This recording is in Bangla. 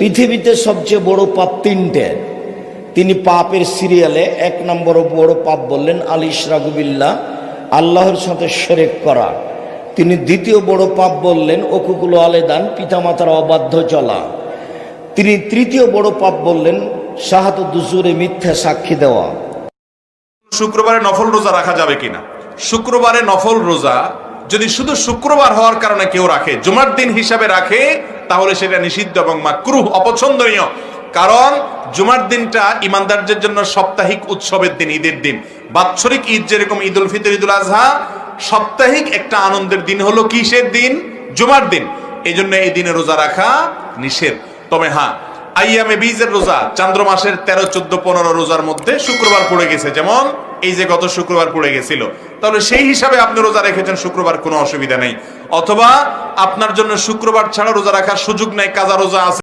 পৃথিবীতে সবচেয়ে বড় পাপ তিনটে। তিনি পাপের সিরিয়ালে 1 নম্বর বড় পাপ বললেন আল ইশরাকু বিল্লাহ, আল্লাহর সাথে শিরক করা। তিনি দ্বিতীয় বড় পাপ বললেন ওকুকুল আলেদান, পিতামাতার অবাধ্য চলা। তিনি তৃতীয় বড় পাপ বললেন শাহাদাতুজ জুরে, মিথ্যা সাক্ষী দেওয়া। শুক্রবারে নফল রোজা রাখা যাবে কিনা? শুক্রবারে নফল রোজা যদি শুধু শুক্রবার হওয়ার কারণে কেউ রাখে, জুমার দিন হিসাবে রাখে, তাহলে সেটা নিষিদ্ধ এবং মাকরুহ, অপছন্দনীয়। কারণ জুমার দিনটা ইমানদারদের জন্য সাপ্তাহিক উৎসবের দিন, ঈদের দিন। বাৎসরিক ঈদ যেরকম ঈদ উল ফিতর, ঈদ উল আজহা, সাপ্তাহিক একটা আনন্দের দিন হলো কিসের দিন? জুমার দিন। এই জন্য এই দিনে রোজা রাখা নিষেধ। তবে হ্যাঁ, আইয়ামে বীজের রোজা, চান্দ্র মাসের 13, 14, 15 রোজার মধ্যে শুক্রবার পড়ে গেছে, যেমন এই যে গত শুক্রবার পড়ে গেছিল, তাহলে সেই হিসাবে আপনি রোজা রেখেছেন শুক্রবার, কোনো অসুবিধা নেই। অথবা আপনার জন্য শুক্রবার ছাড়া রোজা রাখার সুযোগ নেই, কাজা রোজা আছে।